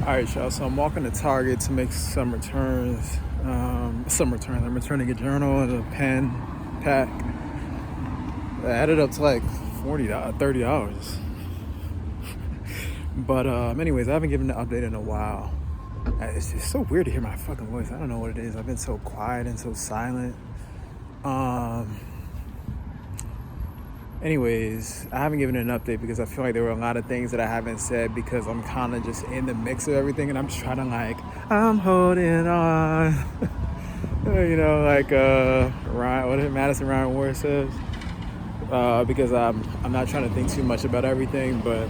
All right, y'all. So I'm walking to Target to make some returns. I'm returning a journal and a pen pack. It added up to like $30. But anyways, I haven't given an update in a while. It's just so weird to hear my fucking voice. I don't know what it is. I've been so quiet and so silent. Anyways, I haven't given an update because I feel like there were a lot of things that I haven't said because I'm kind of just in the mix of everything, and I'm just trying to I'm holding on. Ryan, what did Madison Ryan Ward says? Because I'm not trying to think too much about everything, but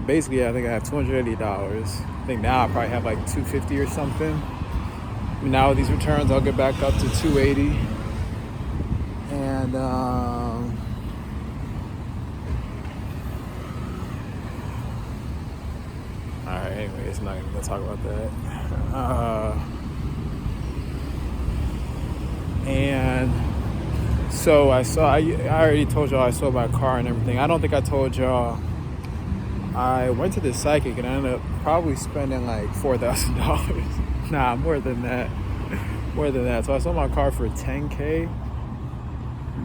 basically I think I have $280. I think now I probably have like $250 or something. Now with these returns, I'll get back up to $280. And alright, anyway, it's not even gonna talk about that. And so I already told y'all I sold my car and everything. I don't think I told y'all I went to the psychic and I ended up probably spending like $4,000. Nah, more than that. So I sold my car for $10K.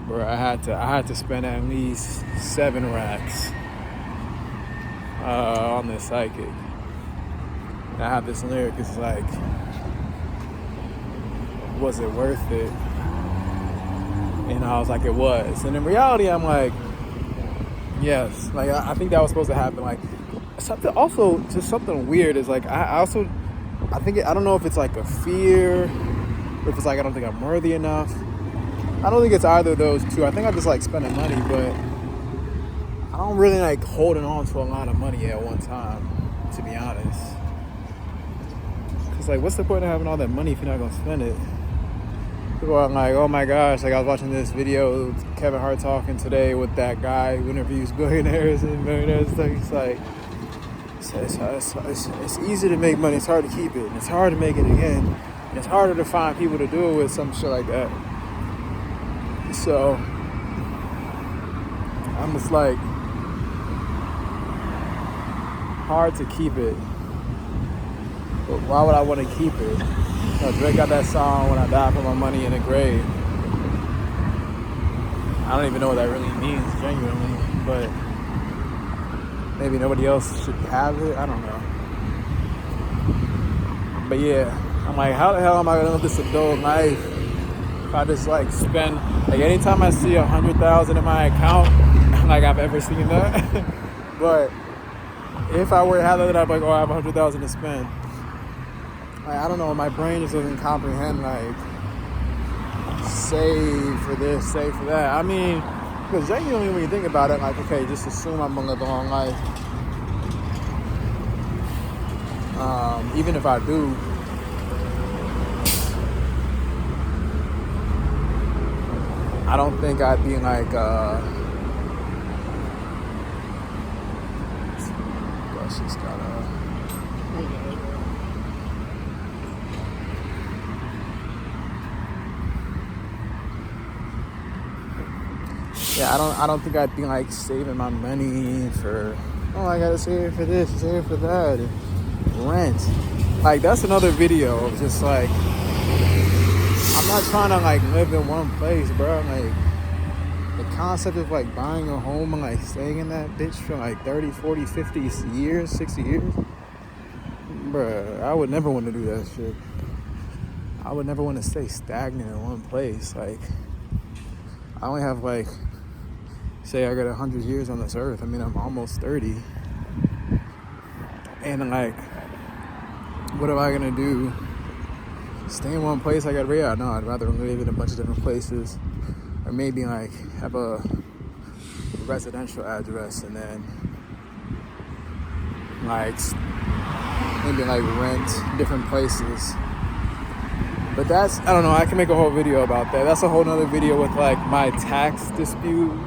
Bro, I had to spend at least 7 racks on this psychic. And I have this lyric, it's like, was it worth it? And I was like, it was. And in reality, I'm like, yes. Like, I think that was supposed to happen. Like, something weird is like, I don't know if it's like a fear, or if it's like I don't think I'm worthy enough. I don't think it's either of those two. I think I just like spending money, but I don't really like holding on to a lot of money at one time, to be honest. Cause like, what's the point of having all that money if you're not gonna spend it? People are like, oh my gosh, like I was watching this video with Kevin Hart talking today with that guy who interviews billionaires and millionaires. It's like, it's easy to make money, it's hard to keep it, and it's hard to make it again. And it's harder to find people to do it with, some shit like that. So I'm just like, hard to keep it. But why would I want to keep it? Drake got that song, "When I Die, Put My Money in the Grave." I don't even know what that really means, genuinely. But maybe nobody else should have it. I don't know. But yeah, I'm like, how the hell am I gonna live this adult life if I just like spend, like anytime I see 100,000 in my account, like I've ever seen that. But if I were to have that, I'd be like, oh, I have 100,000 to spend. Like, I don't know, my brain just doesn't comprehend like save for this, save for that. I mean, because genuinely when you think about it, like, okay, just assume I'm gonna live a long life. Even if I do, I don't think I'd be like, gosh, it's got yeah, I don't think I'd be like saving my money for, oh, I gotta save for this, save for that, rent. Like, that's another video of just like, I'm not trying to like live in one place, bro. Like, the concept of like buying a home and like staying in that bitch for like 30, 40, 50 years, 60 years, bro, I would never want to do that shit. I would never want to stay stagnant in one place. Like, I only have like, say I got 100 years on this earth. I mean, I'm almost 30. And like, what am I gonna do? Stay in one place? I got to, no, I'd rather live in a bunch of different places. Or maybe like have a residential address and then like maybe like rent different places. But that's, I don't know, I can make a whole video about that. That's a whole nother video with like my tax dispute,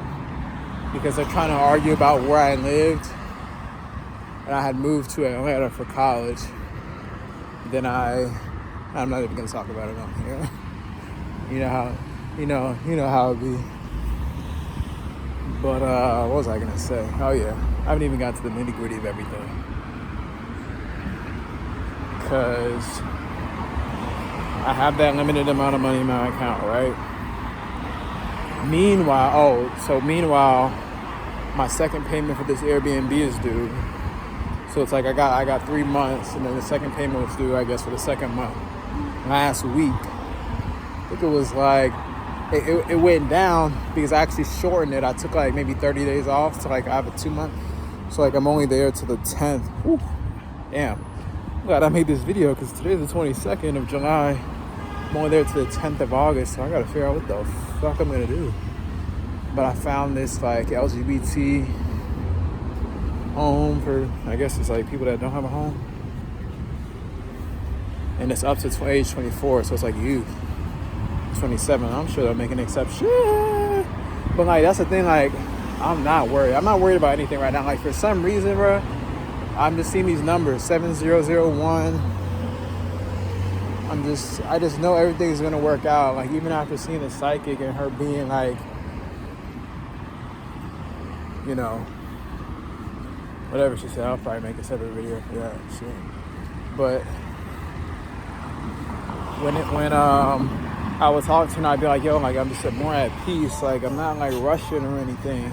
because they're trying to argue about where I lived. And I had moved to Atlanta for college. Then I'm not even gonna talk about it on here. You know how it be. But what was I gonna say? Oh yeah, I haven't even got to the nitty gritty of everything. because I have that limited amount of money in my account, right? Meanwhile, my second payment for this Airbnb is due. So it's like I got 3 months, and then the second payment was due, I guess, for the second month last week. I think it was like it went down because I actually shortened it. I took like maybe 30 days off, so like I have a 2 month. So like I'm only there to the 10th. Whew. Damn. I'm glad I made this video because today's the 22nd of July. I'm only there to the 10th of August, so I gotta figure out what the fuck I'm gonna do. But I found this like LGBT home for, I guess it's like people that don't have a home. And it's up to age 24, so it's like youth. 27, I'm sure they'll make an exception. But like, that's the thing, like, I'm not worried. I'm not worried about anything right now. Like, for some reason, bro, I'm just seeing these numbers, 7001. I just know everything's gonna work out. Like, even after seeing the psychic and her being like, you know, whatever she said, I'll probably make a separate video for that shit. But when I would talk to her, I'd be like, yo, like, I'm just more at peace. Like, I'm not like rushing or anything.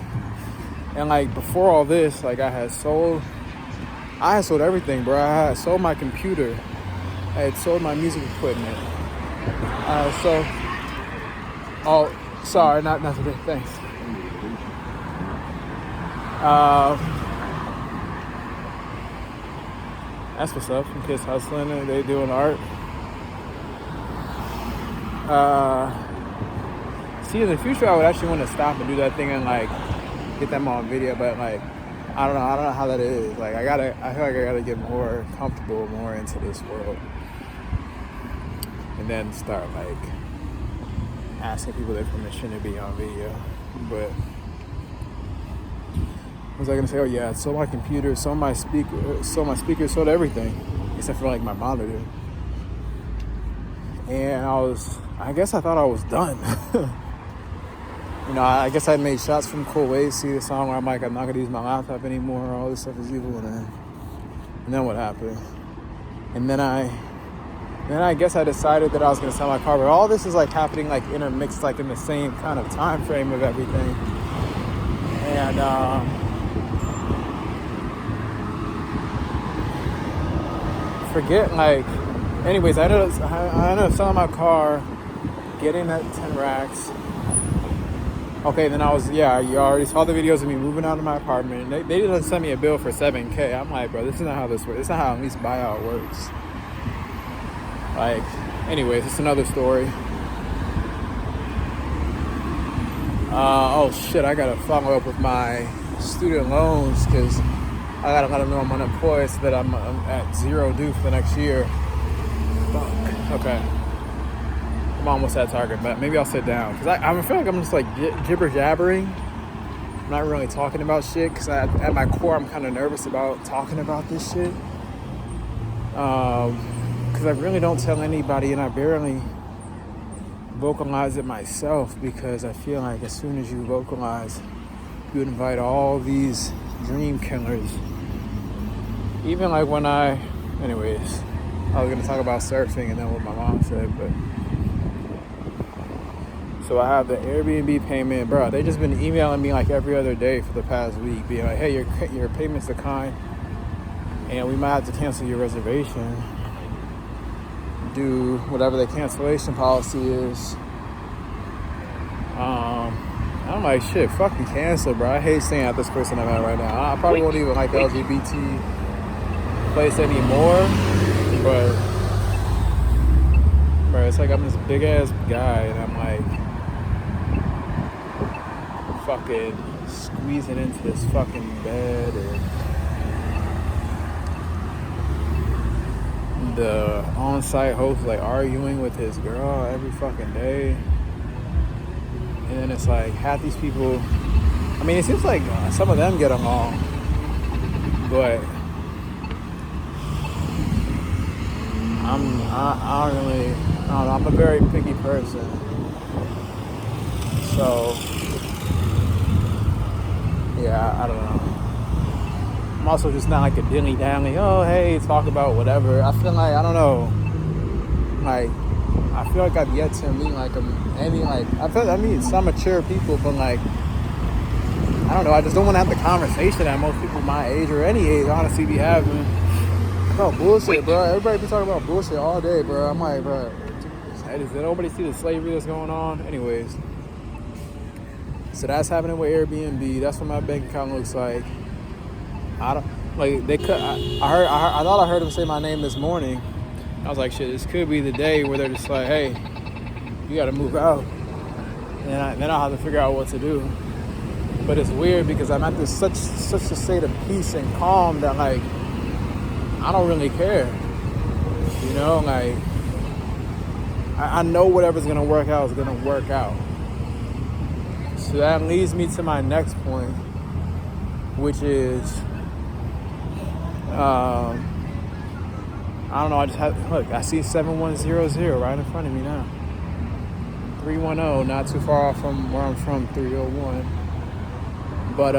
And like, before all this, like, I had sold everything, bro. I had sold my computer. I had sold my music equipment. Oh, sorry, not today. Thanks. That's what's up. Some kids hustling. They doing art. See, in the future, I would actually want to stop and do that thing and like get them on video, but like, I don't know how that is. Like, I feel like I gotta get more comfortable, more into this world, and then start like asking people their permission to be on video. But what was I gonna say? Oh yeah, I sold my computer, sold my speakers, sold everything except for like my monitor. And I guess I thought I was done. You know, I guess I made shots from Cool Ways. See the song where I'm like, I'm not gonna use my laptop anymore. All this stuff is evil. And then what happened? And then I guess I decided that I was gonna sell my car. But all this is like happening like intermixed, like in the same kind of time frame of everything. And forget like. Anyways, I ended up selling my car, getting that 10 racks. Okay, then you already saw the videos of me moving out of my apartment. They didn't send me a bill for $7K. I'm like, bro, this is not how this works. This is not how a lease buyout works. Like, anyways, it's another story. Oh shit, I gotta follow up with my student loans because I gotta let them know I'm unemployed so that I'm at zero due for the next year. Fuck. Okay. I'm almost at Target, but maybe I'll sit down. Because I feel like I'm just like jibber-jabbering. I'm not really talking about shit because at my core, I'm kind of nervous about talking about this shit. Because I really don't tell anybody, and I barely vocalize it myself because I feel like as soon as you vocalize, you invite all these dream killers. Even like when anyways, I was going to talk about surfing and then what my mom said, but so I have the Airbnb payment, bro. They just been emailing me like every other day for the past week, being like, hey, your payment's declined, and we might have to cancel your reservation. Do whatever the cancellation policy is. I'm like, shit, fuck the cancel, bro. I hate staying at this person I'm at right now. I probably won't even like the LGBT place anymore, but bro, it's like I'm this big ass guy and I'm like fucking squeezing into this fucking bed, and the on-site host like arguing with his girl every fucking day. And then it's like half these people, I mean, it seems like some of them get along, but I don't know, I'm a very picky person. So yeah, I don't know. I'm also just not like a dilly dally. Oh, hey, talk about whatever. I feel like I don't know. Like I feel like I've yet to meet like any like I meet some mature people, but like I don't know. I just don't want to have the conversation that most people my age or any age honestly be having. Bro, bullshit, bro. Everybody be talking about bullshit all day, bro. I'm like, bro, did nobody see the slavery that's going on? Anyways, so that's happening with Airbnb. That's what my bank account looks like. I don't like they could. I thought I heard them say my name this morning. I was like, shit, this could be the day where they're just like, hey, you got to move out, and then I'll have to figure out what to do. But it's weird because I'm at this such a state of peace and calm that like I don't really care. You know, like I know whatever's gonna work out is gonna work out. So that leads me to my next point, which is I don't know. I just look. I see 7100 right in front of me now. 310, not too far off from where I'm from. 301. But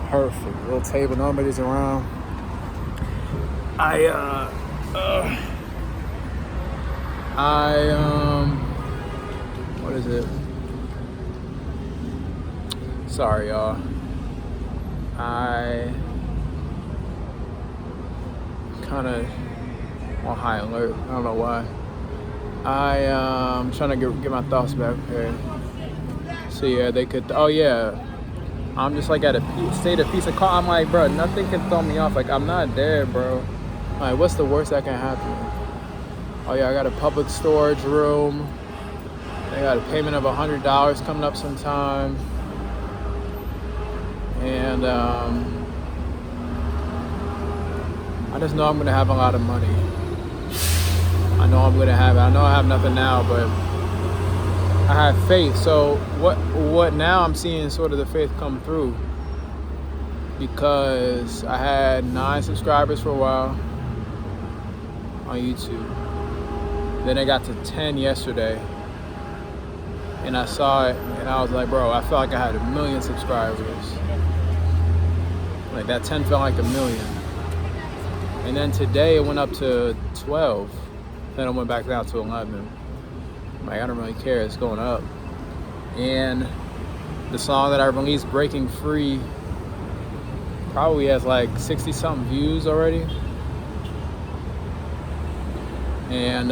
perfect. Little table. Nobody's around. What is it? Sorry, y'all. I kind of on high alert. I don't know why. I'm trying to get my thoughts back here. So yeah, they could. Oh yeah, I'm just like at a state of peace and calm. I'm like, bro, nothing can throw me off. Like I'm not dead, bro. Like what's the worst that can happen? Oh yeah, I got a public storage room. I got a payment of $100 coming up sometime. And I just know I'm gonna have a lot of money. I know I'm gonna have it. I know I have nothing now, but I have faith. So what now I'm seeing sort of the faith come through, because I had 9 subscribers for a while on YouTube. Then I got to 10 yesterday. And I saw it and I was like, bro, I felt like I had 1 million subscribers. Like that 10 felt like 1 million. And then today it went up to 12. Then it went back down to 11. Like I don't really care, it's going up. And the song that I released, Breaking Free, probably has like 60 something views already. And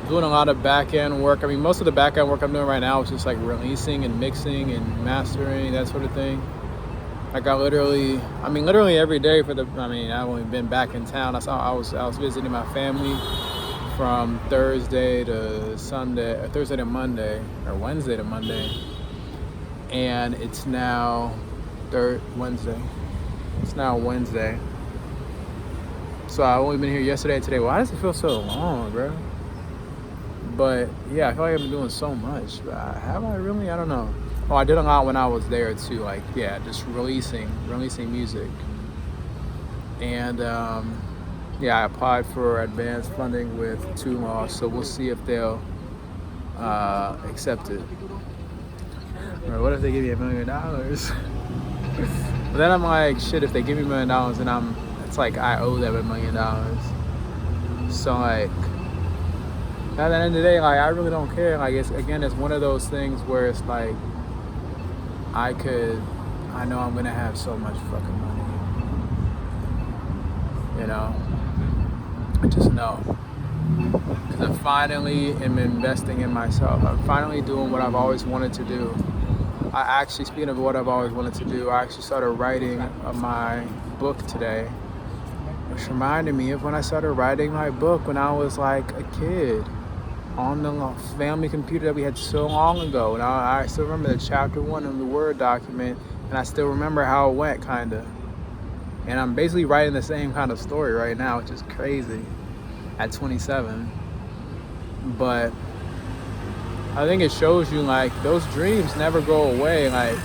doing a lot of back end work. I mean, most of the back end work I'm doing right now is just like releasing and mixing and mastering, that sort of thing. Like I literally every day I've only been back in town. I was visiting my family from Thursday to Sunday, or Thursday to Monday, or Wednesday to Monday. And it's now Wednesday. It's now Wednesday. So I've only been here yesterday and today. Why does it feel so long, bro? But yeah, I feel like I've been doing so much. Have I really? I don't know. Oh, I did a lot when I was there too. Like, yeah, just releasing music. And yeah, I applied for advanced funding with Law, so we'll see if they'll accept it. Or what if they give me $1 million? But then I'm like, shit, if they give me $1 million, then it's like I owe them $1 million. So like, at the end of the day, like I really don't care. Like it's one of those things where it's like I know I'm gonna have so much fucking money. You know, I just know, because I finally am investing in myself. I'm finally doing what I've always wanted to do. Speaking of what I've always wanted to do, I actually started writing my book today, which reminded me of when I started writing my book when I was like a kid on the family computer that we had so long ago. And I still remember the chapter 1 in the Word document, and I still remember how it went, kind of. And I'm basically writing the same kind of story right now, which is crazy at 27. But I think it shows you, like, those dreams never go away. Like,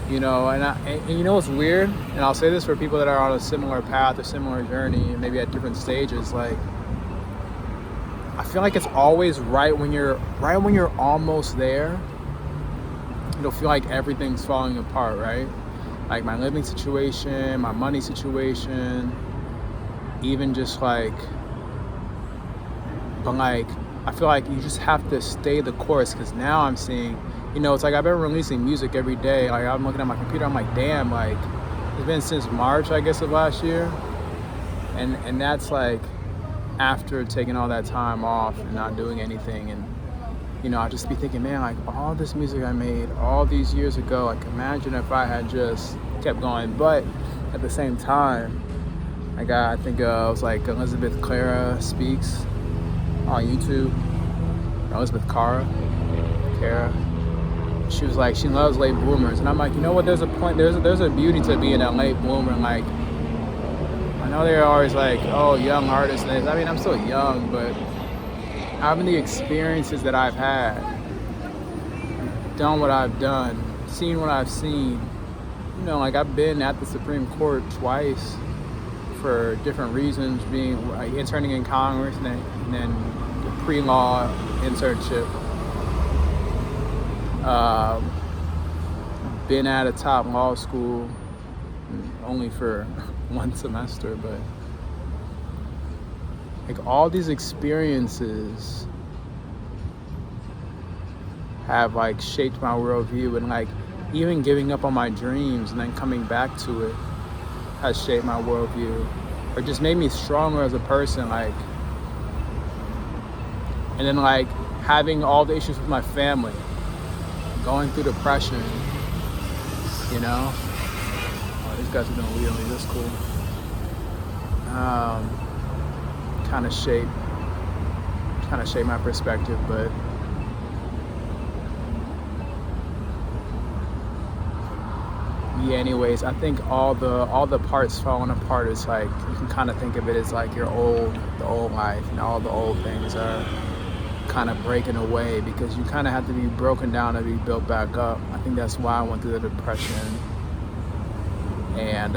you know, and you know what's weird? And I'll say this for people that are on a similar path, a similar journey, and maybe at different stages. Like, I feel like it's always right when you're almost there, you'll feel like everything's falling apart, right? like my living situation, my money situation, even just like, but like, I feel like you just have to stay the course, because now I'm seeing, you know, it's like I've been releasing music every day. Like I'm looking at my computer, I'm like, damn, like it's been since March, I guess, of last year. And that's like after taking all that time off and not doing anything. And, you know, I just be thinking, man, like all this music I made all these years ago, like imagine if I had just kept going. But at the same time, I think it was like Elizabeth Clara Speaks on YouTube. Elizabeth Cara. She was like, she loves late bloomers. And I'm like, you know what, there's a point, there's a beauty to being a late bloomer. And like, I know they're always like, oh, young artists. I mean, I'm still young, but having the experiences that I've had, done what I've done, seen what I've seen, you know, like I've been at the Supreme Court twice for different reasons, being like interning in Congress and then the pre-law internship. Been at a top law school only for one semester, but like all these experiences have like shaped my worldview, and like even giving up on my dreams and then coming back to it has shaped my worldview, or just made me stronger as a person. Like, and then like having all the issues with my family, going through depression, you know. Oh, these guys are doing wheelies, that's cool. Kind of shape my perspective, but yeah, anyways, I think all the parts falling apart is like, you can kind of think of it as like the old life, and all the old things are kind of breaking away, because you kind of have to be broken down to be built back up. I think that's why I went through the depression, and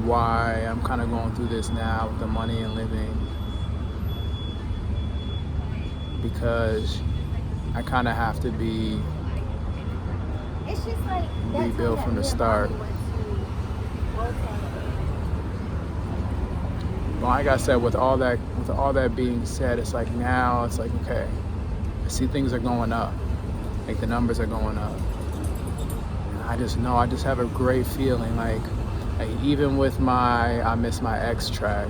why I'm kind of going through this now with the money and living, because I kind of have to be it's just like rebuilt from the start. Well, like I said, with all that being said, it's like now it's like, okay, I see things are going up, like the numbers are going up. I just know, I just have a great feeling, like even with my I Miss My Ex track,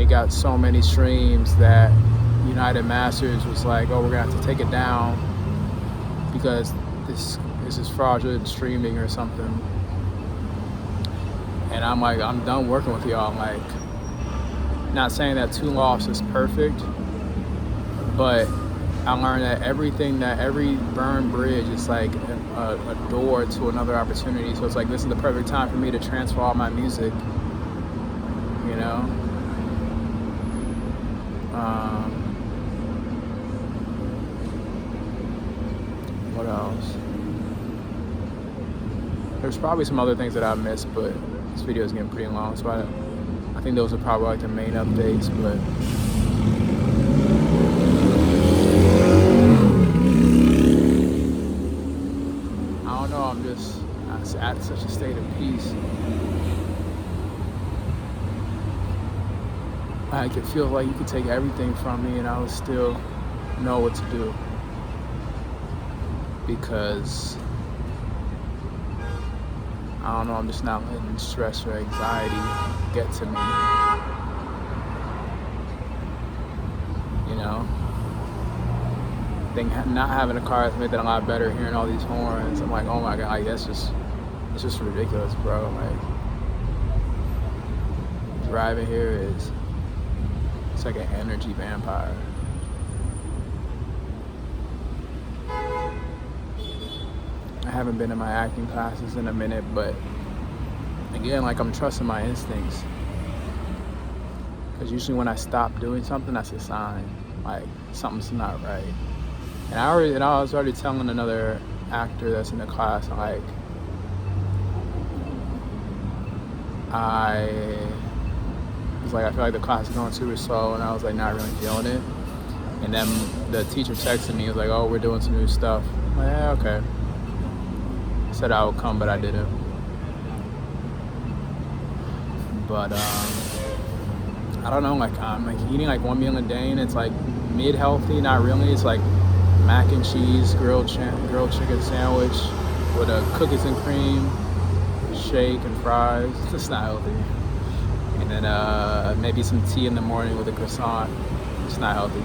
it got so many streams that United Masters was like, oh, we're gonna have to take it down because this is fraudulent streaming or something. And I'm like, I'm done working with y'all. I'm like, not saying that 2 Lofts is perfect, but I learned that every burned bridge is like a door to another opportunity. So it's like, this is the perfect time for me to transfer all my music, you know? What else? There's probably some other things that I missed, but this video is getting pretty long, so I think those are probably like the main updates. But I don't know, I'm just at such a state of peace. Like, it feels like you could take everything from me and I would still know what to do, because I don't know, I'm just not letting stress or anxiety get to me, you know? I think not having a car has made that a lot better. Hearing all these horns, I'm like, oh my God, like it's just ridiculous, bro. Like, driving here it's like an energy vampire. I haven't been in my acting classes in a minute, but again, like, I'm trusting my instincts. Because usually when I stop doing something, that's a sign, like something's not right. And I was already telling another actor that's in the class, like, I was like, I feel like the class is going super slow, and I was like, not really feeling it. And then the teacher texted me, he was like, oh, we're doing some new stuff. I'm like, yeah, okay. Said I would come, but I didn't. But I don't know, like I'm like eating like 1 meal a day, and it's like mid-healthy, not really. It's like mac and cheese, grilled chicken sandwich with a cookies and cream shake and fries. It's not healthy. And then maybe some tea in the morning with a croissant. It's not healthy.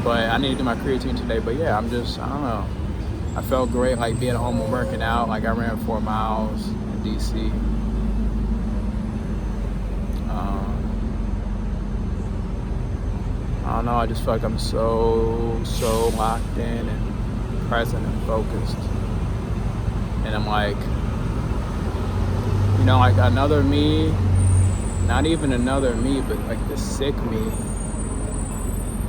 But I need to do my creatine today. But yeah, I don't know. I felt great, like being at home and working out. Like I ran 4 miles in DC. I don't know, I just feel like I'm so locked in and present and focused. And I'm like, you know, like another me, not even another me, but like the sick me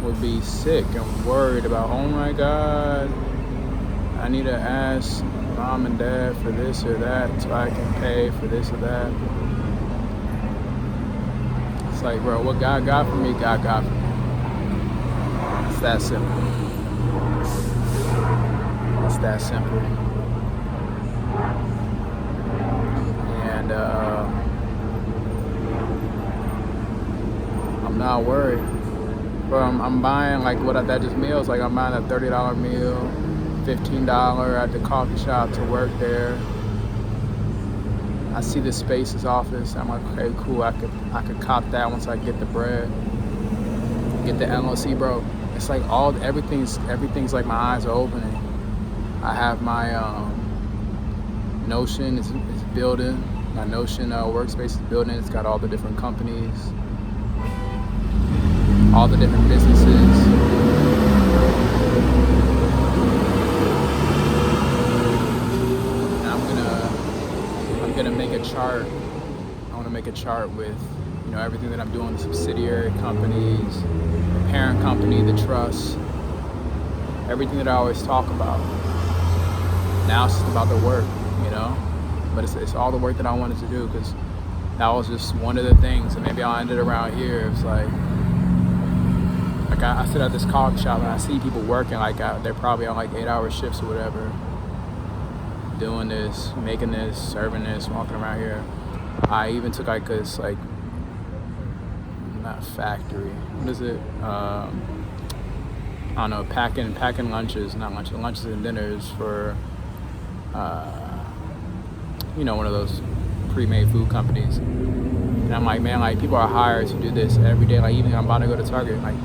would be sick and worried about, oh my God, I need to ask mom and dad for this or that so I can pay for this or that. It's like, bro, what God got for me, God got for me. It's that simple. It's that simple. And I'm not worried. But I'm buying like that just meals. Like I'm buying a $30 meal, $15 at the coffee shop to work there. I see the Spaces office. I'm like, okay, cool. I could cop that once I get the bread, get the LLC, bro. It's like everything's like my eyes are opening. I have my Notion is building. My Notion workspace is building. It's got all the different companies, all the different businesses. And I'm gonna make a chart. I want to make a chart with, you know, everything that I'm doing, the subsidiary companies, the parent company, the trust, everything that I always talk about. Now it's just about the work, you know, but it's all the work that I wanted to do, because that was just one of the things. And maybe I'll end it around here. It's like I sit at this coffee shop and I see people working like they're probably on like 8-hour shifts or whatever, doing this, making this, serving this, walking around here. I even took like this, like, not factory, what is it? I don't know, packing lunches and dinners for, you know, one of those pre-made food companies. And I'm like, man, like people are hired to do this every day. Like even I'm about to go to Target, like,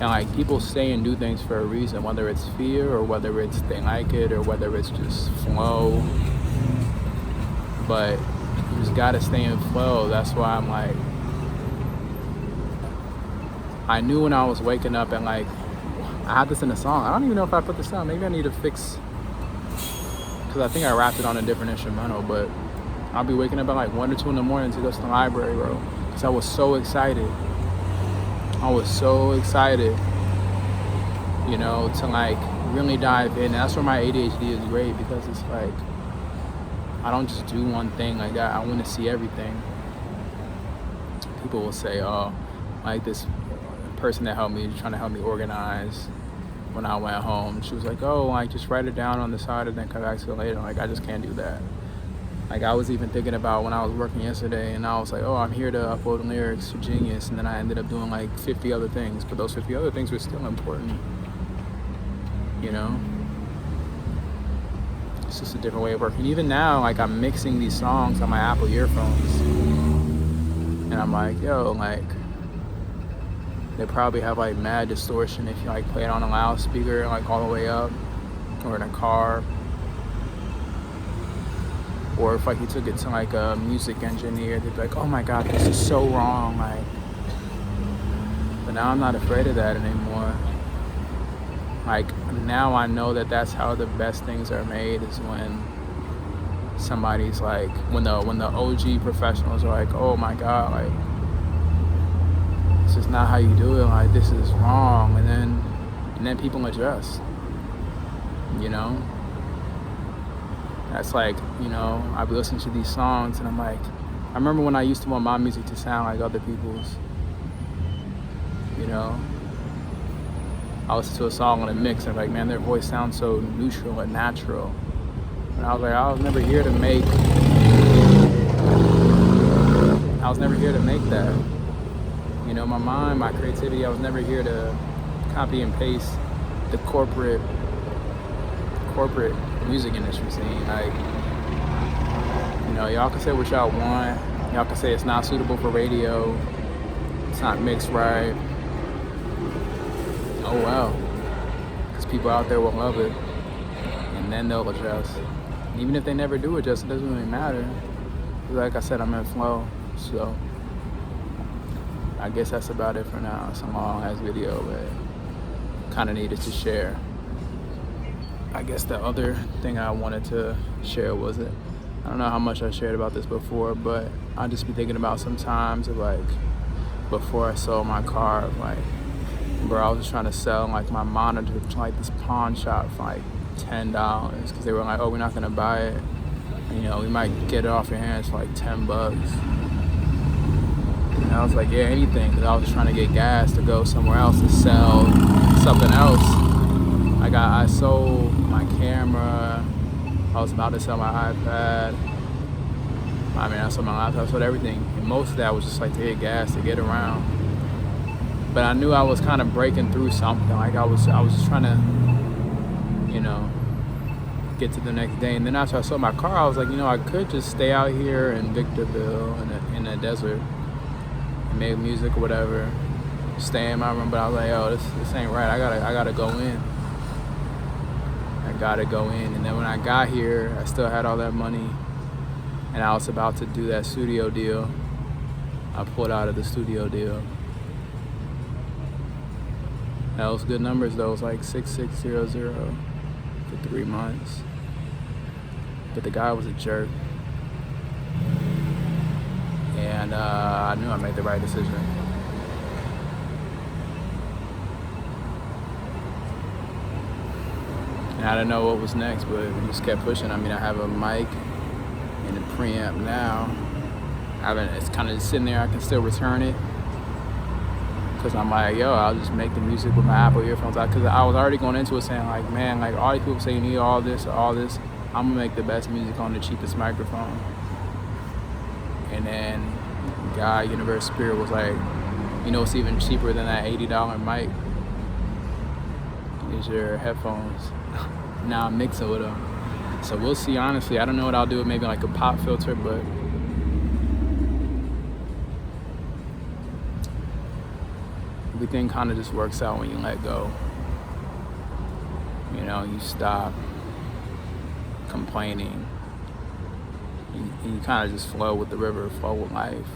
and like people stay and do things for a reason, whether it's fear or whether it's they like it or whether it's just flow. But you just gotta stay in flow. That's why I'm like, I knew when I was waking up and like, I had this in a song. I don't even know if I put this down. Maybe I need to fix, because I think I rapped it on a different instrumental, but I'll be waking up at like 1 or 2 in the morning to go to the library, bro. Because I was so excited. You know, to like really dive in. And that's where my ADHD is great, because it's like, I don't just do one thing like that. I want to see everything. People will say, oh, like this person that helped me, trying to help me organize when I went home. She was like, oh, like just write it down on the side and then come back to it later. Like, I just can't do that. Like, I was even thinking about when I was working yesterday, and I was like, oh, I'm here to upload lyrics to Genius, and then I ended up doing like 50 other things, but those 50 other things were still important, you know? It's just a different way of working. Even now, like, I'm mixing these songs on my Apple earphones, and I'm like, yo, like, they probably have like mad distortion if you like play it on a loudspeaker, like all the way up, or in a car. Or if like you took it to like a music engineer, they'd be like, oh my God, this is so wrong. Like, but now I'm not afraid of that anymore. Like, now I know that that's how the best things are made, is when somebody's like, when the OG professionals are like, oh my God, like, this is not how you do it. Like, this is wrong. And then people adjust, you know? That's like, you know, I'll be listening to these songs and I'm like, I remember when I used to want my music to sound like other people's, you know? I listened to a song on a mix and like, man, their voice sounds so neutral and natural. And I was like, I was never here to make that. You know, my mind, my creativity, I was never here to copy and paste the corporate music industry scene. Like, you know, y'all can say what y'all want. Y'all can say it's not suitable for radio. It's not mixed right. Oh well. Because people out there will love it. And then they'll adjust. Even if they never do adjust, it doesn't really matter. Like I said, I'm in flow. So I guess that's about it for now. It's a long ass video, but kind of needed to share. I guess the other thing I wanted to share was it. I don't know how much I shared about this before, but I just be thinking about sometimes of like before I sold my car, like, bro, I was just trying to sell like my monitor to like this pawn shop for like $10 because they were like, oh, we're not gonna buy it. You know, we might get it off your hands for like $10. And I was like, yeah, anything, because I was trying to get gas to go somewhere else to sell something else. I sold my camera. I was about to sell my iPad. I mean, I sold my laptop, I sold everything. And most of that was just like to get gas, to get around. But I knew I was kind of breaking through something. Like I was just trying to, you know, get to the next day. And then after I sold my car, I was like, you know, I could just stay out here in Victorville in the desert and make music or whatever, stay in my room. But I was like, yo, this ain't right. I gotta go in. And then when I got here, I still had all that money, and I was about to do that studio deal. I pulled out of the studio deal. That was good numbers though. It was like 6600 for 3 months. But the guy was a jerk. And I knew I made the right decision. And I didn't know what was next, but we just kept pushing. I mean, I have a mic and a preamp now. It's kind of just sitting there. I can still return it. Because I'm like, yo, I'll just make the music with my Apple earphones. Because I was already going into it saying, like, man, like, all these people say you need all this or all this. I'm going to make the best music on the cheapest microphone. And then God, Universe Spirit was like, you know, it's even cheaper than that $80 mic. Is your headphones. Now I'm mixing with them. So we'll see, honestly. I don't know what I'll do with maybe like a pop filter, but everything kind of just works out when you let go. You know, you stop complaining. You kind of just flow with the river, flow with life.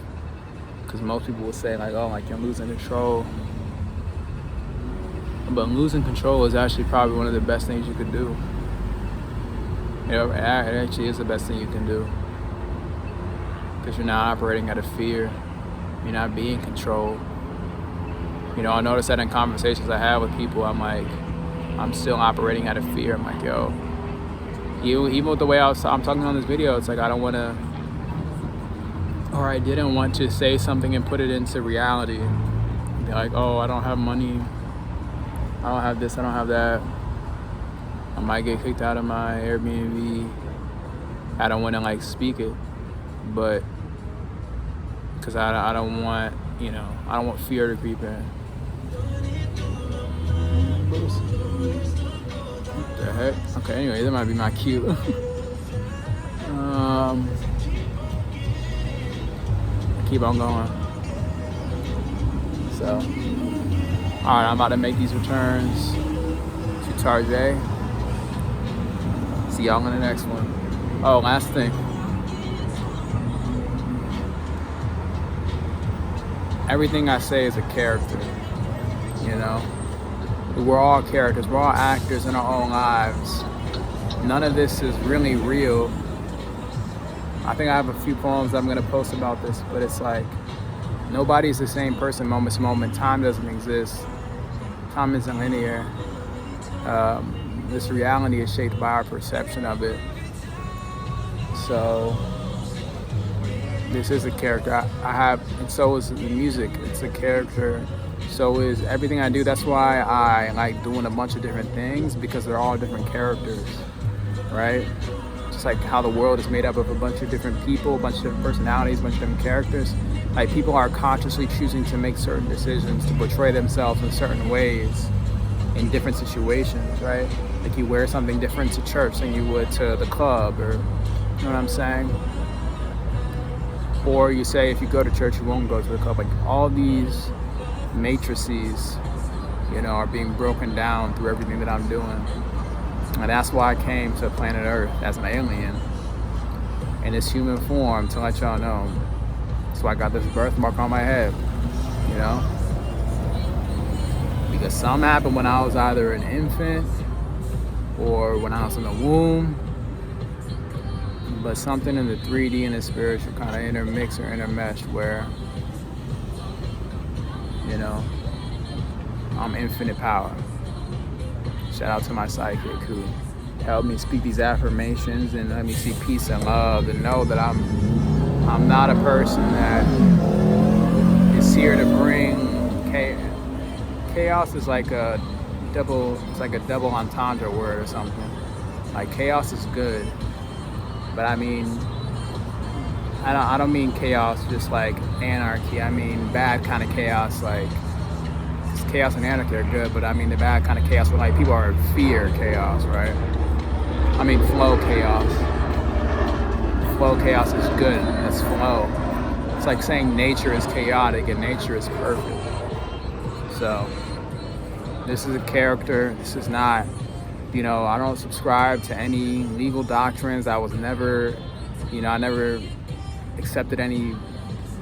Because most people will say like, oh, like you're losing control. But losing control is actually probably one of the best things you could do. You know, it actually is the best thing you can do. Because you're not operating out of fear. You're not being controlled. You know, I notice that in conversations I have with people, I'm like, I'm still operating out of fear. I'm like, yo, even with the way I'm talking on this video, it's like I don't want to, or I didn't want to say something and put it into reality. Be like, oh, I don't have money. I don't have this, I don't have that. I might get kicked out of my Airbnb. I don't want to like speak it, but because I don't want, you know, I don't want fear to creep in. What the heck? Okay, anyway, that might be my cue. Keep on going. So, alright, I'm about to make these returns to Tarjay. See y'all in the next one. Oh, last thing. Everything I say is a character, you know? We're all characters, we're all actors in our own lives. None of this is really real. I think I have a few poems I'm gonna post about this, but it's like, nobody's the same person moment to moment. Time doesn't exist. Time isn't linear. This reality is shaped by our perception of it. So, this is a character I have, and so is the music. It's a character So is everything I do. That's why I like doing a bunch of different things, because they're all different characters, right? Just like how the world is made up of a bunch of different people, a bunch of different personalities, a bunch of different characters. Like people are consciously choosing to make certain decisions to portray themselves in certain ways in different situations, right? Like you wear something different to church than you would to the club, or you know what I'm saying? Or you say if you go to church, you won't go to the club. Like all these matrices, you know, are being broken down through everything that I'm doing. And that's why I came to planet Earth as an alien in this human form, to let y'all know. So I got this birthmark on my head, you know? Because something happened when I was either an infant or when I was in the womb. But something in the 3D and the spiritual kind of intermix or intermeshed where, you know, I'm infinite power. Shout out to my psychic who helped me speak these affirmations and let me see peace and love, and know that I'm not a person that is here to bring chaos. Chaos is like a double entendre word or something. Like chaos is good, but I mean, I don't mean chaos just like anarchy. I mean bad kind of chaos, like chaos and anarchy are good, but I mean the bad kind of chaos where like people are in fear chaos, right? I mean flow chaos. Flow chaos is good. It's flow. It's like saying nature is chaotic and nature is perfect. So this is a character. This is not, you know, I don't subscribe to any legal doctrines. I was never, you know, I never accepted any.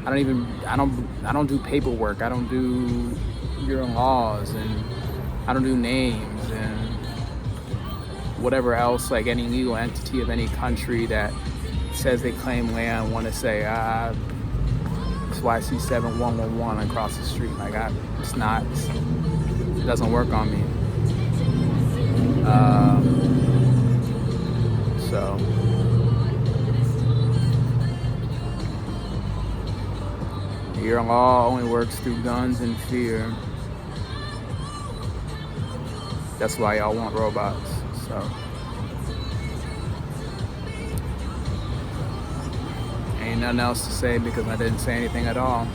I don't do paperwork. I don't do your laws, and I don't do names and whatever else, like any legal entity of any country that says they claim land want to say SYC 7111 across the street. Like it doesn't work on me. So your law only works through guns and fear. That's why y'all want robots. So ain't nothing else to say because I didn't say anything at all.